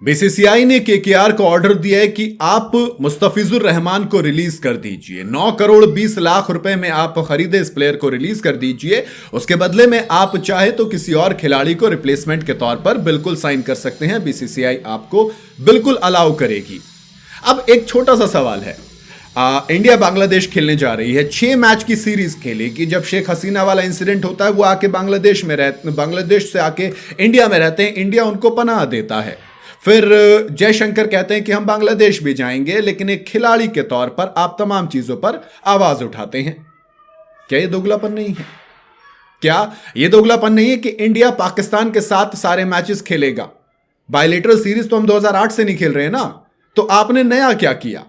BCCI ने KKR को order दिया है कि आप मुस्तफिजुर रहमान को रिलीज कर दीजिए। 9 करोड़ 20 लाख रुपए में आप खरीदे इस प्लेयर को, रिलीज कर दीजिए। उसके बदले में आप चाहे तो किसी और खिलाड़ी को रिप्लेसमेंट के तौर पर बिल्कुल साइन कर सकते हैं। बीसीसीआई आपको बिल्कुल अलाउ करेगी। अब एक छोटा सा सवाल है, इंडिया बांग्लादेश खेलने जा रही है, 6 मैच की सीरीज खेलेगी। जब शेख हसीना वाला इंसिडेंट होता है, वो आके बांग्लादेश से आके इंडिया में रहते हैं, इंडिया उनको पनाह देता है। फिर जयशंकर कहते हैं कि हम बांग्लादेश भी जाएंगे, लेकिन एक खिलाड़ी के तौर पर आप तमाम चीजों पर आवाज उठाते हैं। क्या ये दोगलापन नहीं है? क्या ये दोगलापन नहीं है कि इंडिया पाकिस्तान के साथ सारे मैचेस खेलेगा? बायलेटरल सीरीज तो हम 2008 से नहीं खेल रहे हैं ना, तो आपने नया क्या किया?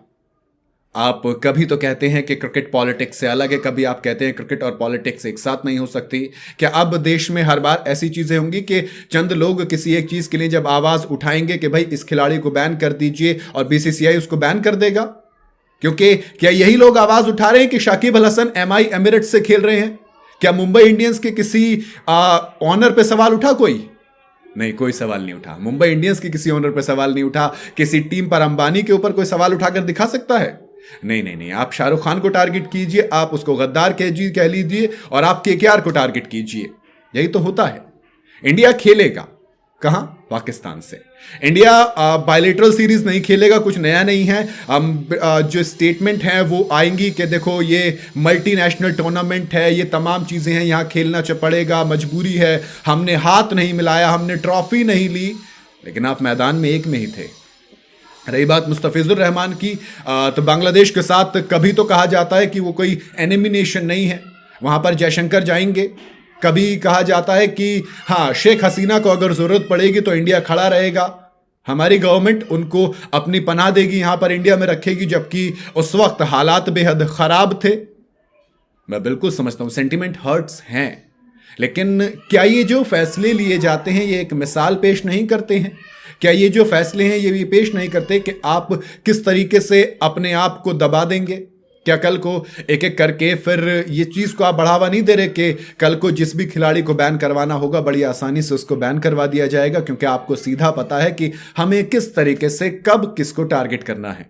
आप कभी तो कहते हैं कि क्रिकेट पॉलिटिक्स से अलग है, कभी आप कहते हैं क्रिकेट और पॉलिटिक्स एक साथ नहीं हो सकती। क्या अब देश में हर बार ऐसी चीजें होंगी कि चंद लोग किसी एक चीज के लिए जब आवाज उठाएंगे कि भाई इस खिलाड़ी को बैन कर दीजिए और बीसीसीआई उसको बैन कर देगा? क्योंकि क्या यही लोग आवाज उठा रहे हैं कि शाकिब अल हसन एमआई एमिरेट्स से खेल रहे हैं? क्या मुंबई इंडियंस के किसी ऑनर पे सवाल उठा? कोई नहीं, कोई सवाल नहीं उठा। मुंबई इंडियंस के किसी ऑनर पे सवाल नहीं उठा। किसी टीम पर अंबानी के ऊपर कोई सवाल उठाकर दिखा सकता है? नहीं नहीं नहीं। आप शाहरुख खान को टारगेट कीजिए, आप उसको गद्दार कह लीजिए, और आप केकेआर को टारगेट कीजिए। यही तो होता है। इंडिया खेलेगा कहां? पाकिस्तान से। इंडिया बायलेटरल सीरीज नहीं खेलेगा, कुछ नया नहीं है। जो स्टेटमेंट है वो आएंगी कि देखो ये मल्टीनेशनल टूर्नामेंट है, ये तमाम चीजें हैं, यहां खेलना पड़ेगा, मजबूरी है, हमने हाथ नहीं मिलाया, हमने ट्रॉफी नहीं ली। लेकिन आप मैदान में एक में ही थे। रही बात मुस्तफिजुर रहमान की, तो बांग्लादेश के साथ कभी तो कहा जाता है कि वो कोई एनिमी नेशन नहीं है, वहां पर जयशंकर जाएंगे। कभी कहा जाता है कि हाँ, शेख हसीना को अगर जरूरत पड़ेगी तो इंडिया खड़ा रहेगा, हमारी गवर्नमेंट उनको अपनी पनाह देगी, यहां पर इंडिया में रखेगी, जबकि उस वक्त हालात बेहद खराब थे। मैं बिल्कुल समझता हूं सेंटिमेंट हर्ट्स हैं, लेकिन क्या ये जो फैसले लिए जाते हैं ये एक मिसाल पेश नहीं करते हैं? क्या ये जो फैसले हैं ये भी पेश नहीं करते कि आप किस तरीके से अपने आप को दबा देंगे? क्या कल को एक एक करके फिर ये चीज को आप बढ़ावा नहीं दे रहे कि कल को जिस भी खिलाड़ी को बैन करवाना होगा बड़ी आसानी से उसको बैन करवा दिया जाएगा, क्योंकि आपको सीधा पता है कि हमें किस तरीके से कब किसको टारगेट करना है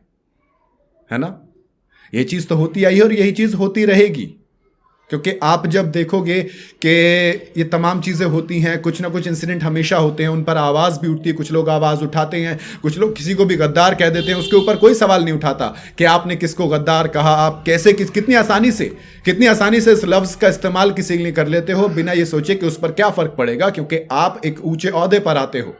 ना? ये चीज तो होती आई है और यही चीज होती रहेगी, क्योंकि आप जब देखोगे कि ये तमाम चीज़ें होती हैं, कुछ ना कुछ इंसिडेंट हमेशा होते हैं, उन पर आवाज़ भी उठती है, कुछ लोग आवाज़ उठाते हैं, कुछ लोग किसी को भी गद्दार कह देते हैं, उसके ऊपर कोई सवाल नहीं उठाता कि आपने किसको गद्दार कहा, आप कैसे कितनी आसानी से इस लफ्ज़ का इस्तेमाल किसी के लिए कर लेते हो बिना ये सोचे कि उस पर क्या फ़र्क पड़ेगा, क्योंकि आप एक ऊंचे ओहदे पर आते हो।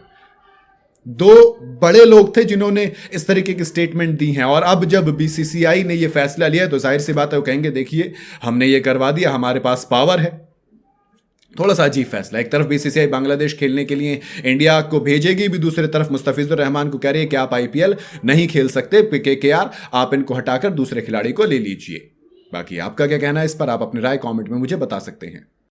2 बड़े लोग थे जिन्होंने इस तरीके की स्टेटमेंट दी हैं, और अब जब बीसीसीआई ने यह फैसला लिया तो जाहिर सी बात है वो कहेंगे देखिए हमने ये करवा दिया, हमारे पास पावर है। थोड़ा सा अजीब फैसला। एक तरफ बीसीसीआई बांग्लादेश खेलने के लिए इंडिया को भेजेगी भी, दूसरी तरफ मुस्तफिजुर रहमान को कह रही है कि आप आईपीएल नहीं खेल सकते, केकेआर आप इनको हटाकर दूसरे खिलाड़ी को ले लीजिए। बाकी आपका क्या कहना है इस पर? आप अपनी राय कमेंट में मुझे बता सकते हैं।